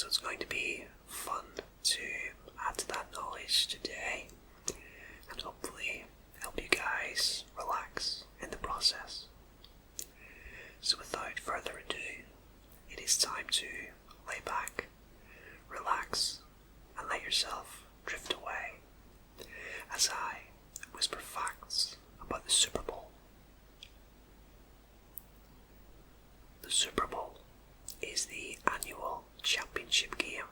it's going to be fun to add to that knowledge today and hopefully help you guys relax in the process. So without further ado, it is time to lay back, relax, and let yourself drift away as I whisper facts about the Super Bowl. The Super Bowl is the annual championship game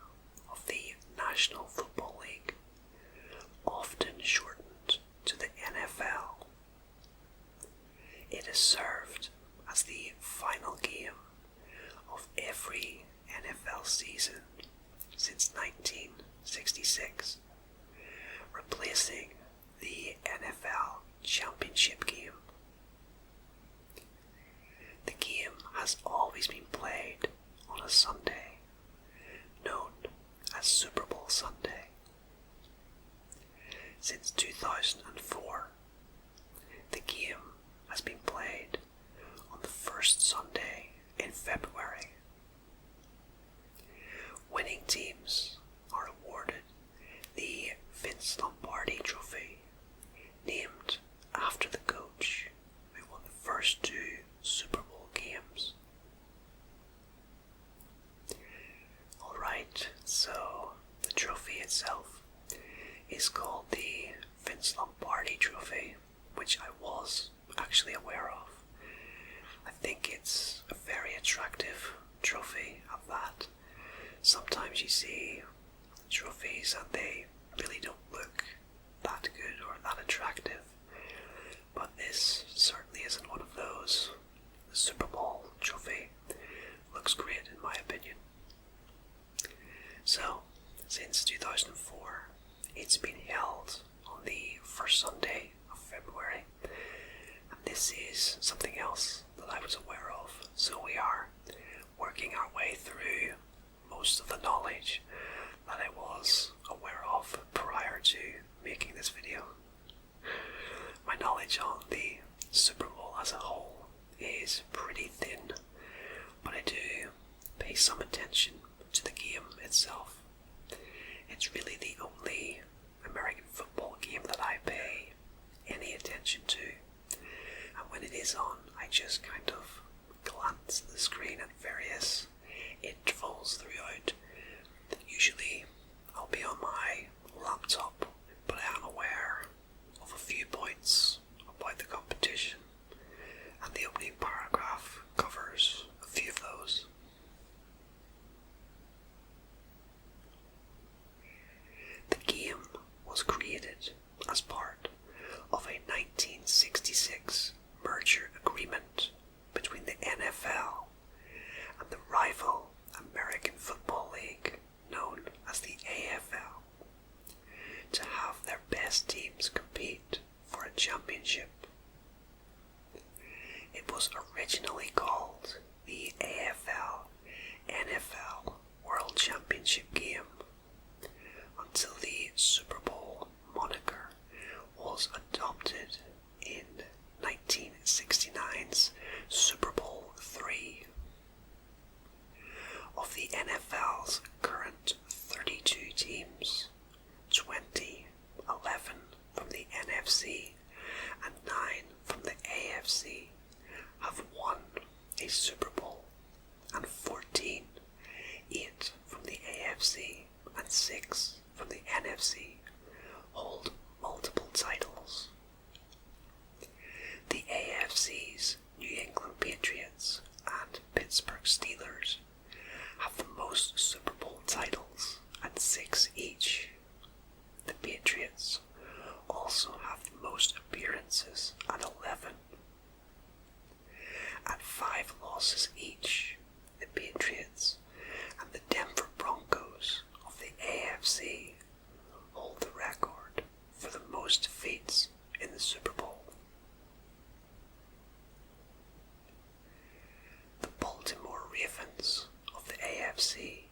of the National Football League, often shortened to the NFL. It is served as the final game of every NFL season since 1966, replacing the NFL championship game. The game has always been played on a Sunday, known as Super Bowl Sunday. Since 2004, the game has been played on the first Sunday in February. Winning teams are awarded the Finston Trophy, named after the coach who won the first two Super Bowl games. Alright, so the trophy itself is called the Finston Trophy, which I was actually aware of. I think it's a very attractive trophy at that. Sometimes you see trophies and they really don't look that good or that attractive, but this certainly isn't one of those. The Super Bowl trophy looks great in my opinion. So, since 2004, it's been held on the first Sunday of February, and this is something else that I was aware of, so we are working our way through most of the knowledge that I was aware of prior to making this video. My knowledge on the Super Bowl as a whole is pretty thin, but I do pay some attention to the game itself. It's really the only American football game that I pay any attention to, and when it is on, I just kind of glance at the screen at various intervals throughout. Usually I'll be on my laptop, but I am aware of a few points about the competition, and the opening paragraph covers a few of those. The game was created as part of a 1966 merger agreement between the NFL and the rival American Football League, known as the AFL, to have their best teams compete for a championship. It was originally called the AFL-NFL World Championship Game until the Super Bowl moniker was adopted in 1969's Super Bowl III. Of the NFL's current 32 teams, 20, 11 from the NFC and 9 from the AFC have won a Super Bowl, and 14, 8 from the AFC and 6 from the NFC, hold multiple titles. The AFC's New England Patriots and Pittsburgh Steelers have the most Super Bowl titles at 6 each. The Patriots also have the most appearances at 11. At 5 losses each, the Patriots and the Denver Broncos of the AFC hold the record for the most defeats in the Super Bowl. The Baltimore Ravens of the AFC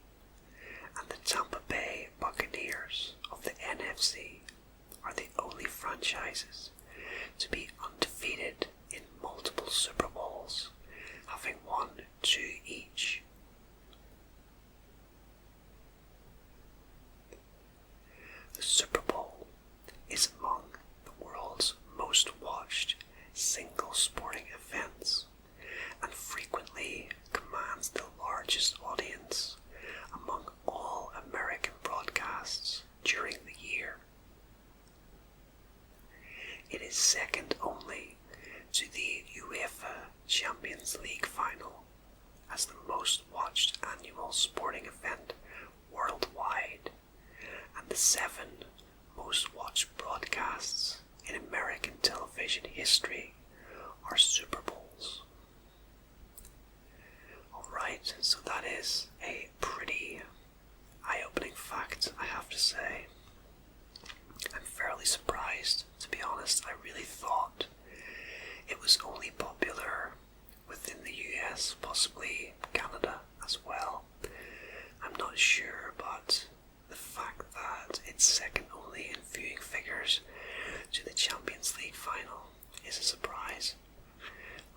and the Tampa Bay Buccaneers of the NFC are the only franchises to be undefeated in multiple Super Bowls, having won 2 each. The 7 most watched broadcasts in American television history are Super Bowls. Alright, so that is a pretty eye-opening fact, I have to say. I'm fairly surprised, to be honest. I really thought it was only popular within the US, possibly Canada as well. I'm not sure, but the fact that it's second only in viewing figures to the Champions League final is a surprise.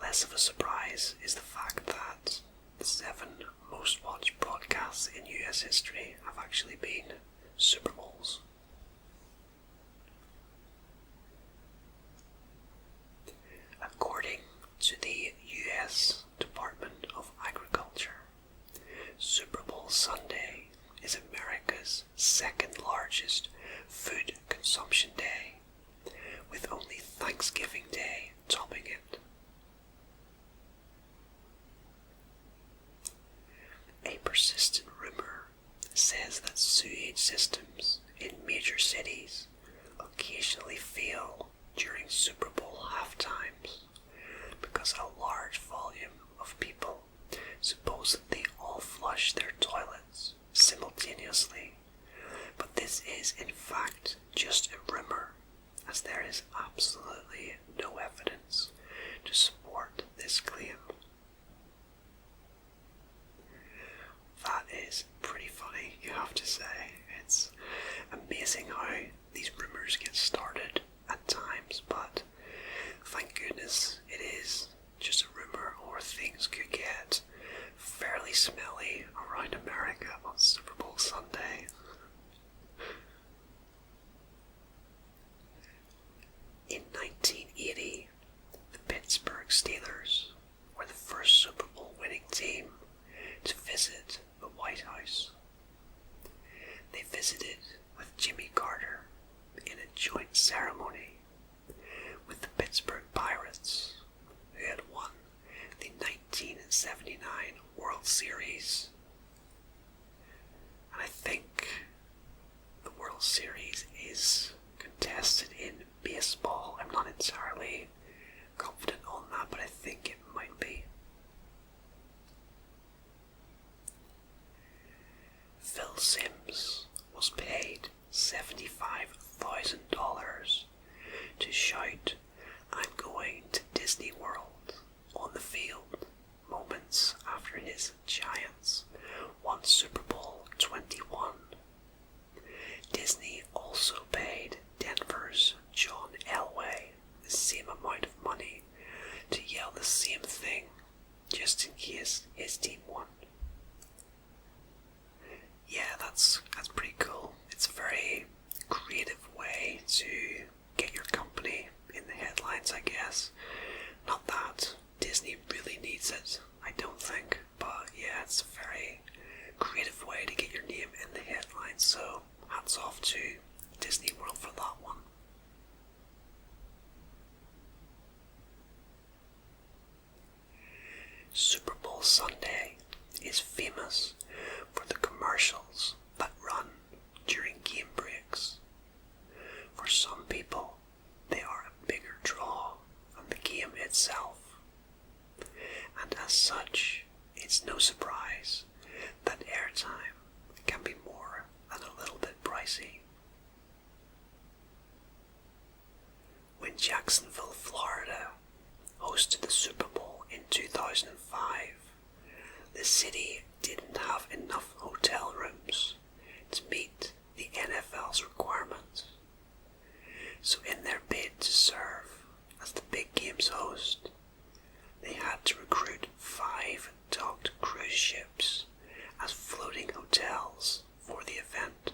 Less of a surprise is the fact that the 7 most watched broadcasts in US history have actually been Super Bowls. According to the US Department of Agriculture, Super Bowl Sunday is America's second largest food consumption day, with only Thanksgiving Day topping it. A persistent rumor says that sewage systems in major cities occasionally fail during Super Bowl halftimes because a large volume of people supposedly all flush their toilets simultaneously, but this is in fact just a rumor, as there is absolutely no evidence to support this claim. That is pretty funny, you have to say. It's amazing how these rumors get started at times, but thank goodness it is just a rumor, or things could get fairly smelly around America on Super Bowl Sunday. In 1980, the Pittsburgh Steelers were the first Super Bowl winning team to visit the White House. They visited with Jimmy Carter in a joint ceremony with the Pittsburgh Pirates, who had won the 1979 World Series. And I think the World Series is contested in baseball. I'm not entirely confident on that, but I think it might be. Phil Simms was paid $75,000 to shout, "I'm going to Disney World," on the field moments after his Giants won Super Bowl 21. Disney also paid Denver's John Elway the same amount of money to yell the same thing, just in case his team won. Yeah, that's pretty cool. It's a very creative way to get your company in the headlines, I guess. Not that Disney really needs it, I don't think, but yeah, it's a very creative way to get your name in the headlines, so hats off to Disney World for that one. Super Bowl Sunday is famous for the commercials that run during game breaks. For some people, they are a bigger draw than the game itself. And as such, it's no surprise that airtime can be more than a little bit pricey. When Jacksonville, Florida hosted the Super Bowl in 2005, the city didn't have enough hotel rooms to meet the NFL's requirements. So in their bid to serve as the big game's host, they had to recruit 5 docked cruise ships as floating hotels for the event.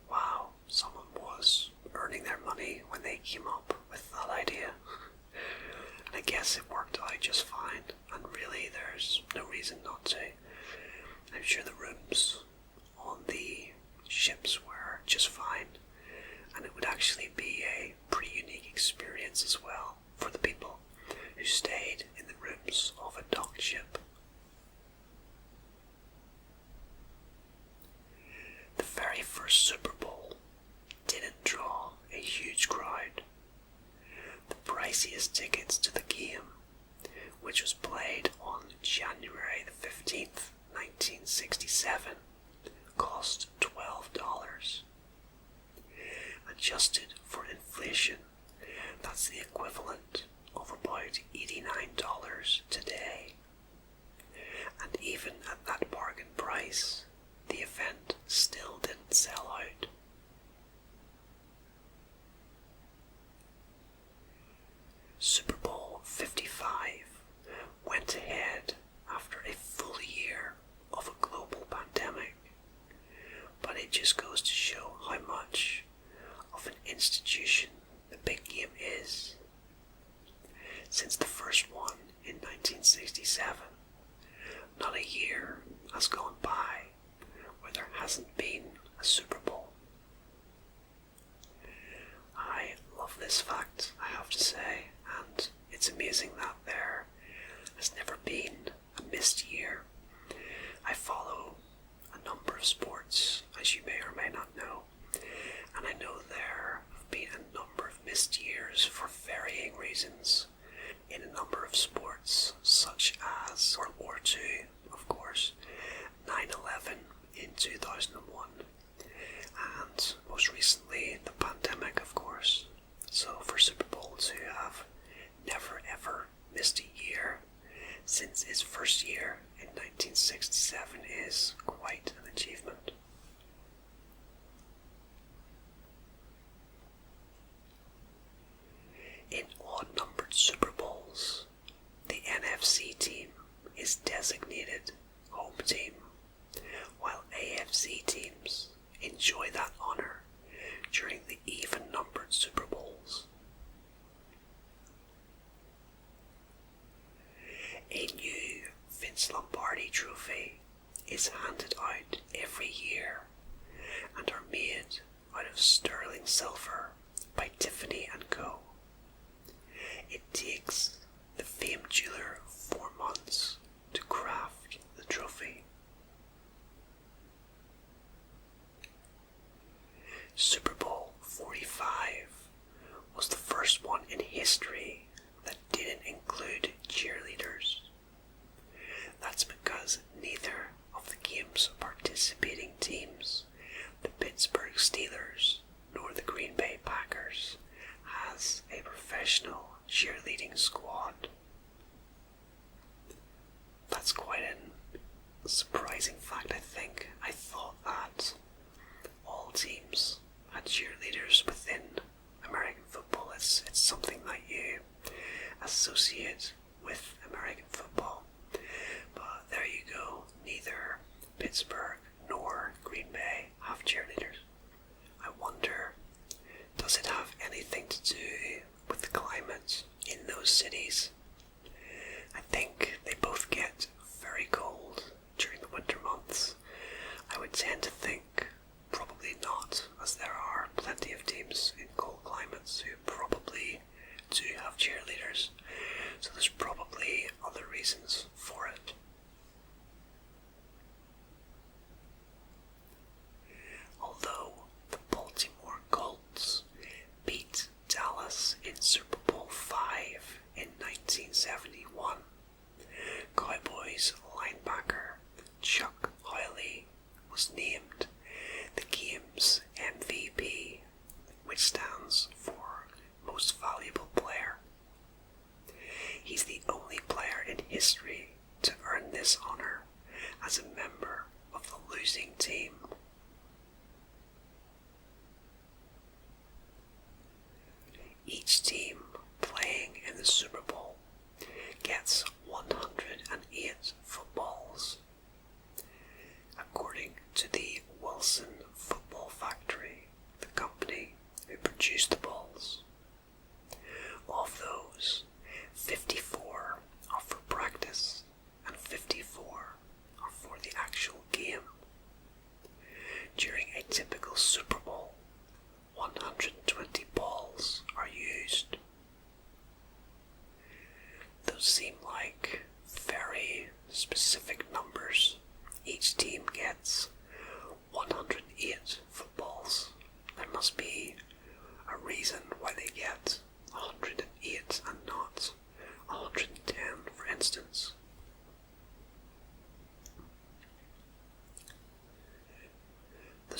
Wow, someone was earning their money when they came up with that idea. And I guess it worked out just fine, and really there's no reason not to. I'm sure the rooms on the ships were just fine, and it would actually be a pretty unique experience as well for the people who stayed in the rooms of a docked ship. first Super Bowl didn't draw a huge crowd. The priciest tickets to the game, which was played on January the 15th, 1967, cost $12. Adjusted for inflation, that's the equivalent of about $89 today. And even at that bargain price, the event still didn't sell out. Super Bowl 55 went ahead after a full year of a global pandemic, but it just goes to show how much of an institution the big game is. Since the first one in 1967, not a year has gone by where there hasn't been a Super Bowl. I love this fact, I have to say, and it's amazing that there has never been a missed year. I follow a number of sports, as you may or may not know, and I know there have been a number of missed years for varying reasons in a number of sports, such as World War II, of course, 9/11 in 2001, and most recently the pandemic, of course. So for Super Bowl to have never ever missed a year since its first year in 1967 is quite an achievement. In odd-numbered Super Bowls, the NFC team is designated home team, while AFC teams enjoy that honor during the even-numbered Super Bowls. A new Vince Lombardi trophy is handed out every year and are made out of sterling silver by Tiffany & Co. It takes the famed jeweler 4 months to craft the trophy. Super Bowl 45 was the first one in history that didn't include cheerleaders. That's because neither of the game's participating teams, the Pittsburgh Steelers nor the Green Bay Packers, has a professional cheerleading squad. That's quite a surprising fact, I think. I thought that all teams had cheerleaders within American football. It's something that you associate with American football. But there you go, neither Pittsburgh nor Green Bay have cheerleaders. I wonder, does it have anything to do with the climate in those cities? I think they both get very cold during the winter months. I would tend to think probably not, as there are plenty of teams in cold climates who probably do have cheerleaders, so there's probably other reasons for it. Although the Baltimore Colts beat Dallas in Super Bowl 5 in 1971, Cowboys linebacker Chuck Howley was named the game's MVP, which stands for Most Valuable Player. He's the only player in history to earn this honor as a member of the losing team. Each team playing in the Super Bowl gets 108 footballs. According to the Wilson Football Factory, the company who produced the balls, of those, 54 are for practice and 54 are for the actual game. During a typical Super Bowl, 120 balls are used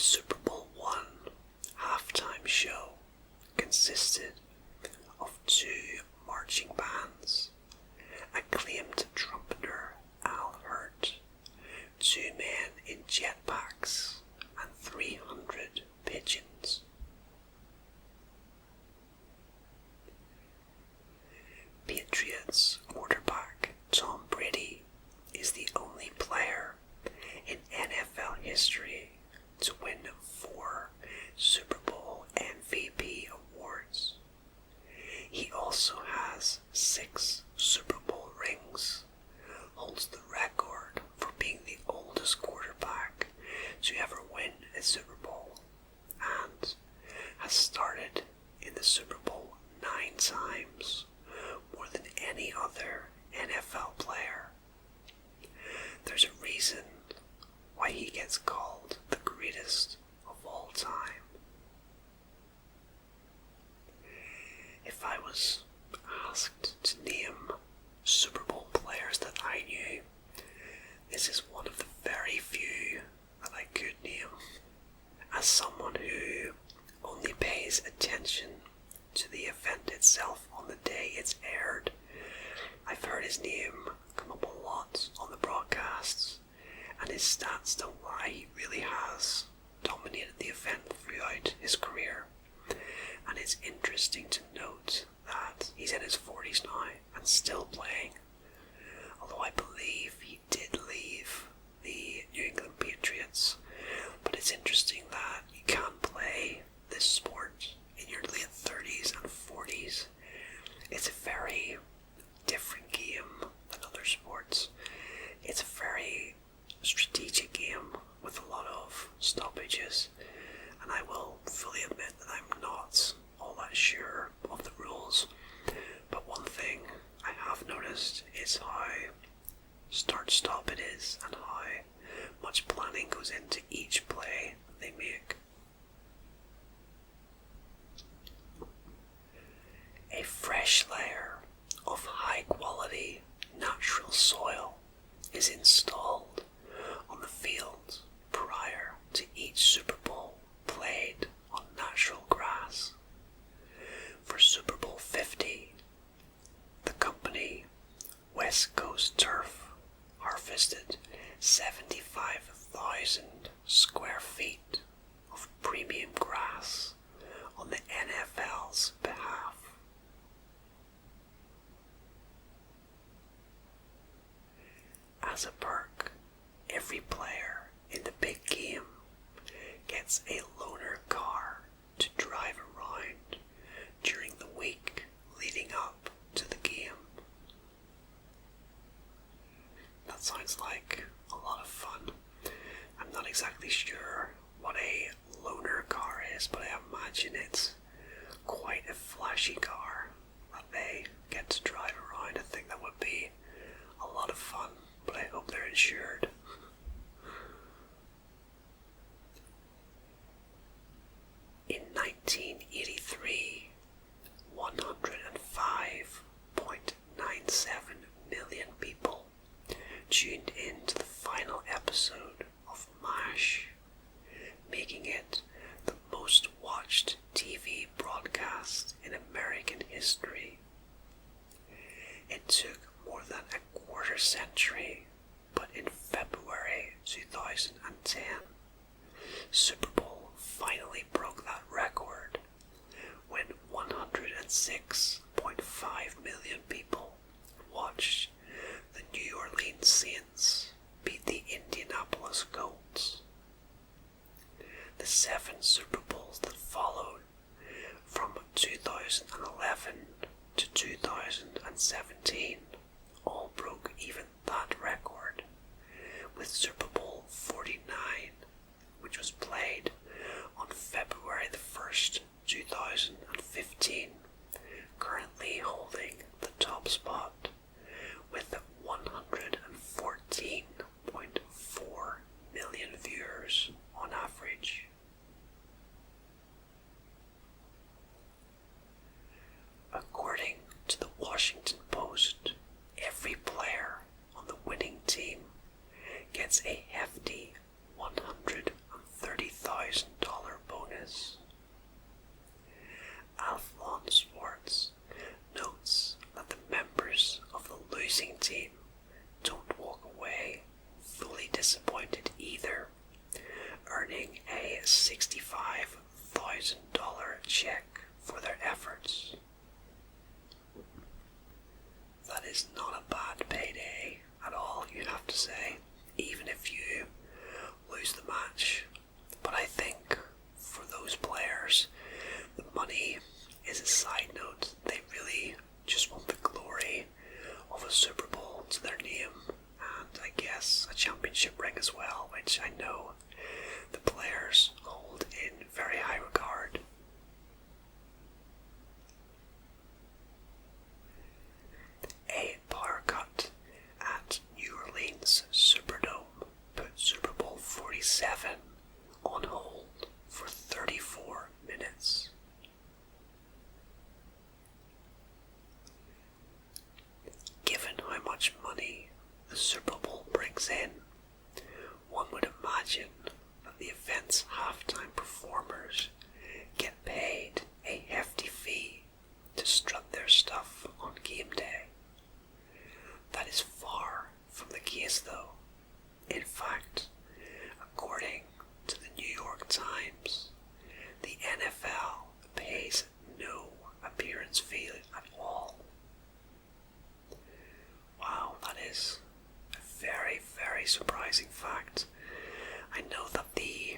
Super Bowl I halftime show consisted of two marching bands, acclaimed trumpeter Al Hurt, two men in jetpacks, and 300 pigeons. Patriots quarterback Tom Brady is the only player in NFL history to win 4 Super Bowl MVP awards. He also has 6 Super Bowl rings, holds the record for being the oldest quarterback to ever win a Super Bowl, and has started in the Super Bowl 9 times, more than any other NFL player. There's a reason why he gets called the greatest of all time. If I was asked to name Super Bowl players that I knew, this is one of the very few that I could name. As someone who only pays attention to the event itself on the day it's aired, I've heard his name come up a lot on the broadcasts, and his stats don't lie. He really has dominated the event throughout his career, and it's interesting to note that he's in his 40s now and still playing, although I believe he did leave the New England Patriots. But it's interesting that you can't play this sport in your late 30s and 40s. It's a very different game than other sports. It's a very strategic game with a lot of stoppages, and I will fully admit that I'm not all that sure of the rules, but one thing I have noticed is how start-stop it is and how much planning goes into each play they make. A fresh layer of high-quality natural soil is installed on the field prior to each Super Bowl played on natural grass. For Super Bowl 50, the company West Coast Turf harvested 75,000 square feet of premium grass on the NFL's behalf. As a perk, every player in the big game gets a loaner car to drive around during the week leading up to the game. That sounds like a lot of fun. I'm not exactly sure what a loaner car is, but I imagine it's quite a flashy car that they get to drive around. I think that would be a lot of fun, but I hope they're insured. In 1983, 105.97 million people tuned in to the final episode of MASH, making it the most watched TV broadcast in American history. It took more than a quarter century, but in February 2010, Super Bowl finally broke that record when 106.5 million people watched the New Orleans Saints beat the Indianapolis Colts. The 7 Super Bowls that followed from 2011 to 2017 all broke even that record, with Super Bowl 49, which was played on February the 1st, 2015, currently holding the top spot with 114.4 million viewers on average. According to the Washington Post, every player on the winning team gets a hefty $140,000 $30,000 bonus. Athlon Sports notes that the members of the losing team don't walk away fully disappointed either, earning a $65,000 check for their efforts. That is not a bad payday at all, you'd have to say, even if you lose the match. But I think for those players, the money is a side note. They really just want the glory of a Super Bowl to their name, and I guess a championship ring as well, which I know the players hold in very high regard. A power cut at New Orleans Superdome put Super Bowl 47 on hold for 34 minutes. Given how much money the Super Bowl brings in, one would imagine that the event's halftime performers get paid a hefty fee to strut their stuff on game day. That is far from the case though. In fact, according to the New York Times, the NFL pays no appearance fee at all. Wow, that is a very, very surprising fact. I know that the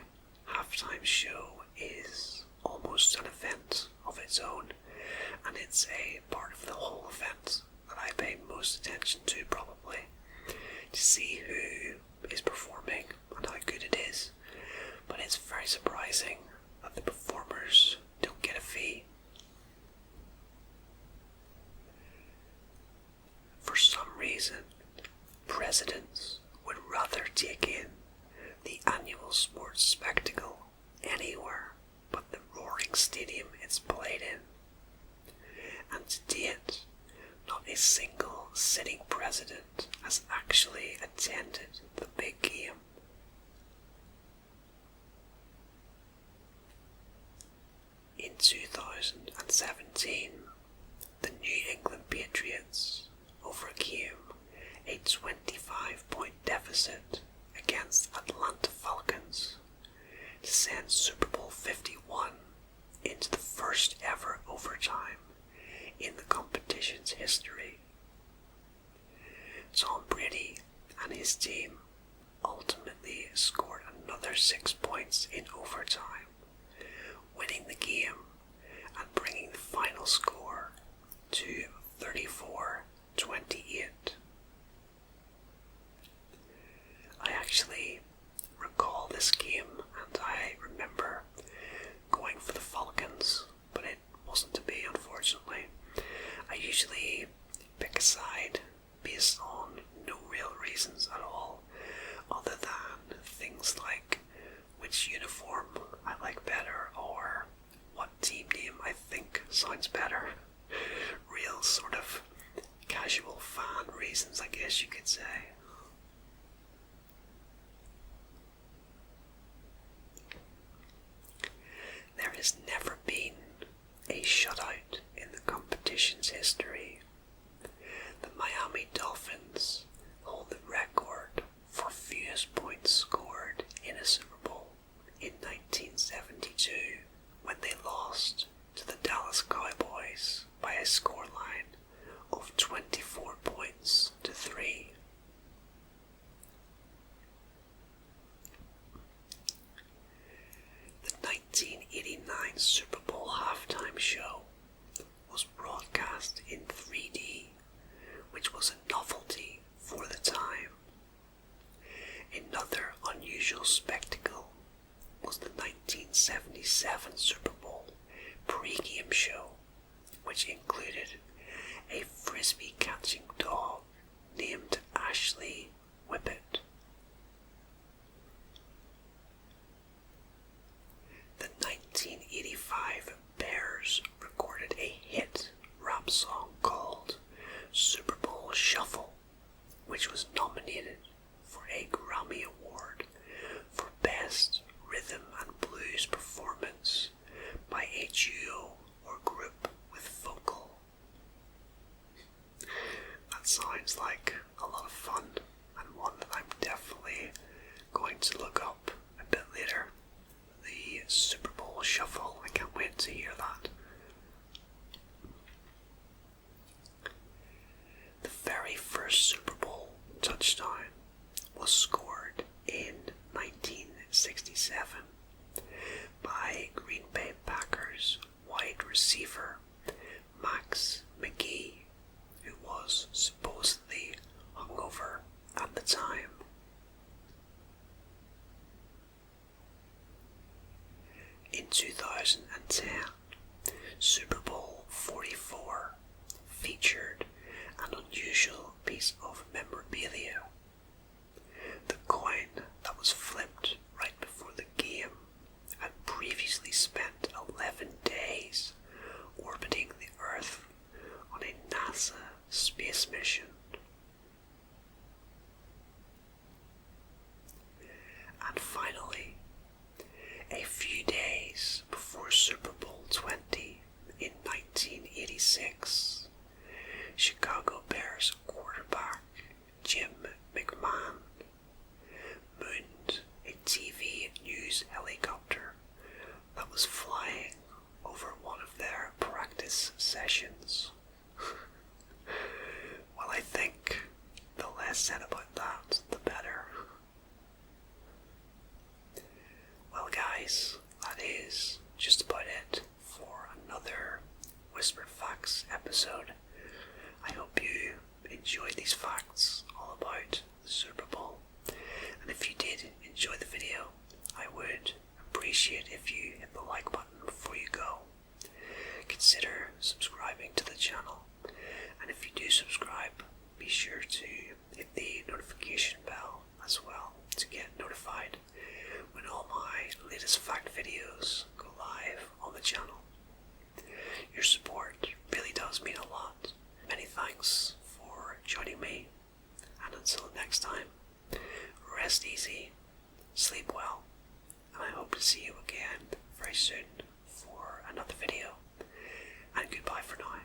halftime show is almost an event of its own, and it's a part of the whole event that I pay most attention to, probably, to see who is performing and how good it is. But it's very surprising that the performers don't get a fee. For some reason, presidents would rather take in the annual sports spectacle anywhere but the roaring stadium it's played in. And to date, not a single sitting president has actually attended the big game. In 2017, the New England Patriots overcame a 25-point deficit against Atlanta Falcons to send Super Bowl 51 into the first ever overtime in the competition's history. Tom Brady and his team ultimately scored another 6 points in overtime, winning the game and bringing the final score to 34-28. I actually recall this game, and I remember going for the Falcons, but it wasn't to be, unfortunately. I usually pick a side based on no real reasons at all, other than things like which uniform I like better or what team name I think sounds better. Real sort of casual fan reasons, I guess you could say. There has never been a shutout in the competition's history. The Miami Dolphins hold the record for fewest points scored in a Super Bowl in 1972, when they lost to the Dallas Cowboys by a scoreline of 24 points to 3. The 1989 Super Bowl halftime show was broadcast in 3D, which was a novelty for the time. Another unusual spectacle was the 1977 Super Bowl pre-game show, which included a frisbee-catching dog named Ashley Whippet. The 1985 Bears recorded a hit rap song called Super Bowl Shuffle, which was nominated for a Grammy Award for Best Rhythm in 2010, Super Bowl 44 featured an unusual piece of memorabilia. The coin that was flipped right before the game had previously spent 11 days orbiting the Earth on a NASA space mission. And finally, a few days before Super Bowl 20 in 1986, Chicago Bears quarterback Jim McMahon mooned a TV news helicopter that was flying over one of their practice sessions. Well, I think the less said about that, the better. Well, guys, that is just about it for another Whispered Facts episode. I hope you enjoyed these facts all about the Super Bowl. And if you did enjoy the video, I would appreciate if you hit the like button before you go. Consider subscribing to the channel. And if you do subscribe, be sure to hit the notification bell as well to get notified when all my latest fact videos go live on the channel. Your support really does mean a lot. Many thanks for joining me, and until next time, rest easy, sleep well, and I hope to see you again very soon for another video, and goodbye for now.